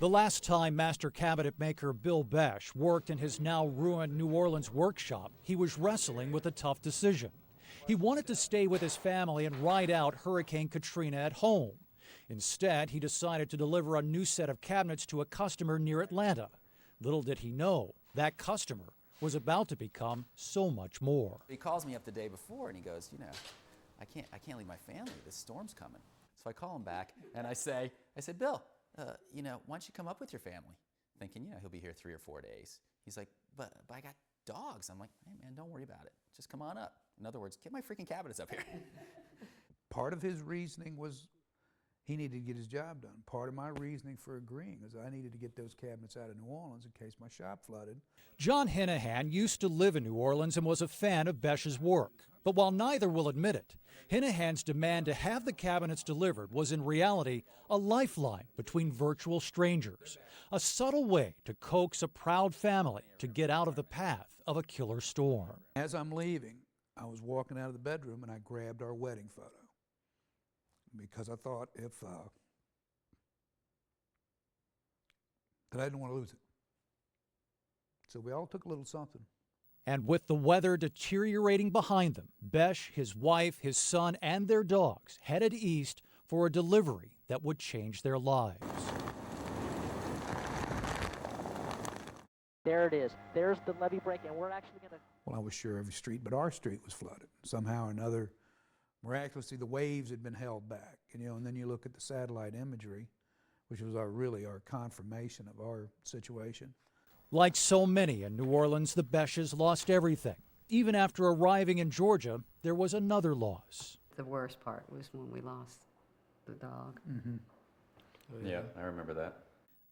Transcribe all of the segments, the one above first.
The last time master cabinet maker Bill Besh worked in his now ruined New Orleans workshop, he was wrestling with a tough decision. He wanted to stay with his family and ride out Hurricane Katrina at home. Instead, he decided to deliver a new set of cabinets to a customer near Atlanta. Little did he know, that customer was about to become so much more. He calls me up the day before and he goes, I can't leave my family. This storm's coming. So I call him back and I said, Bill, why don't you come up with your family? Thinking, he'll be here 3 or 4 days. He's like, but I got dogs. I'm like, hey man, don't worry about it. Just come on up. In other words, get my freaking cabinets up here. Part of his reasoning was he needed to get his job done. Part of my reasoning for agreeing is I needed to get those cabinets out of New Orleans in case my shop flooded. John Hinahan used to live in New Orleans and was a fan of Besh's work. But while neither will admit it, Hinahan's demand to have the cabinets delivered was in reality a lifeline between virtual strangers, a subtle way to coax a proud family to get out of the path of a killer storm. As I'm leaving, I was walking out of the bedroom and I grabbed our wedding photo because I thought that I didn't want to lose it. So we all took a little something. And with the weather deteriorating behind them, Besh, his wife, his son, and their dogs headed east for a delivery that would change their lives. There it is. There's the levee break, and we're actually going to... Well, I was sure every street but our street was flooded. Somehow or another, miraculously, the waves had been held back. And then you look at the satellite imagery, which was really our confirmation of our situation. Like so many in New Orleans, the Beshes lost everything. Even after arriving in Georgia, there was another loss. The worst part was when we lost the dog. Mm-hmm. Yeah, I remember that.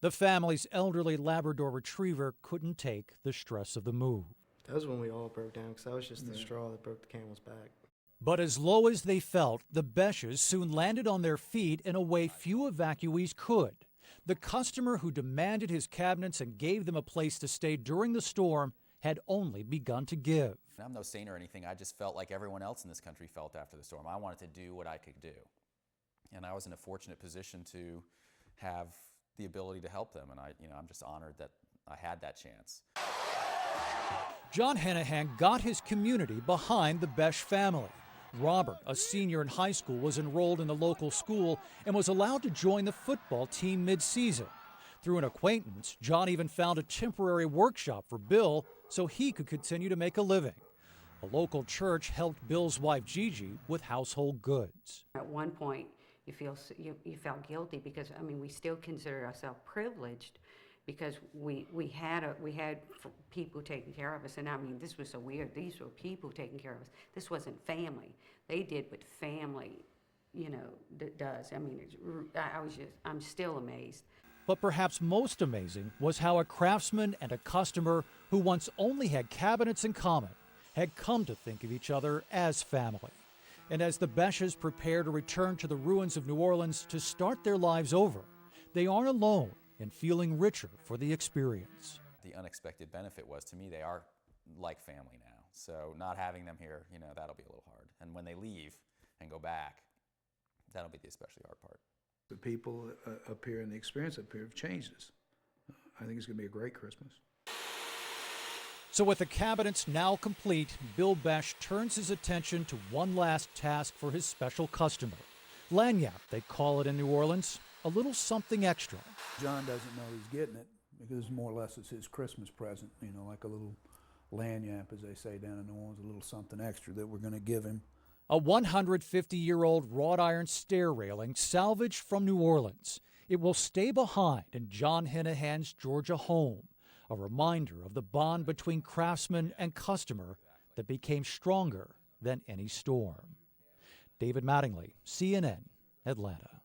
The family's elderly Labrador retriever couldn't take the stress of the move. That was when we all broke down, because that was just the straw that broke the camel's back. But as low as they felt, the Beshes soon landed on their feet in a way few evacuees could. The customer who demanded his cabinets and gave them a place to stay during the storm had only begun to give. I'm no saint or anything. I just felt like everyone else in this country felt after the storm. I wanted to do what I could do. And I was in a fortunate position to have the ability to help them. And I'm just honored that I had that chance. John Hinahan got his community behind the Besh family. Robert, a senior in high school, was enrolled in the local school and was allowed to join the football team mid-season. Through an acquaintance, John even found a temporary workshop for Bill so he could continue to make a living. A local church helped Bill's wife Gigi with household goods. At one point, you felt guilty because, we still consider ourselves privileged because we had people taking care of us. And this was so weird. These were people taking care of us. This wasn't family. They did what family, does. I'm still amazed. But perhaps most amazing was how a craftsman and a customer who once only had cabinets in common had come to think of each other as family. And as the Beshes prepare to return to the ruins of New Orleans to start their lives over, they aren't alone in feeling richer for the experience. The unexpected benefit was, to me, they are like family now. So not having them here, that'll be a little hard. And when they leave and go back, that'll be the especially hard part. The people up here and the experience up here have changed us. I think it's going to be a great Christmas. So with the cabinets now complete, Bill Besh turns his attention to one last task for his special customer. Lagniappe, they call it in New Orleans, a little something extra. John doesn't know he's getting it because more or less it's his Christmas present, like a little lagniappe, as they say down in New Orleans, a little something extra that we're going to give him. A 150-year-old wrought iron stair railing salvaged from New Orleans. It will stay behind in John Hinahan's Georgia home, a reminder of the bond between craftsman and customer that became stronger than any storm. David Mattingly, CNN, Atlanta.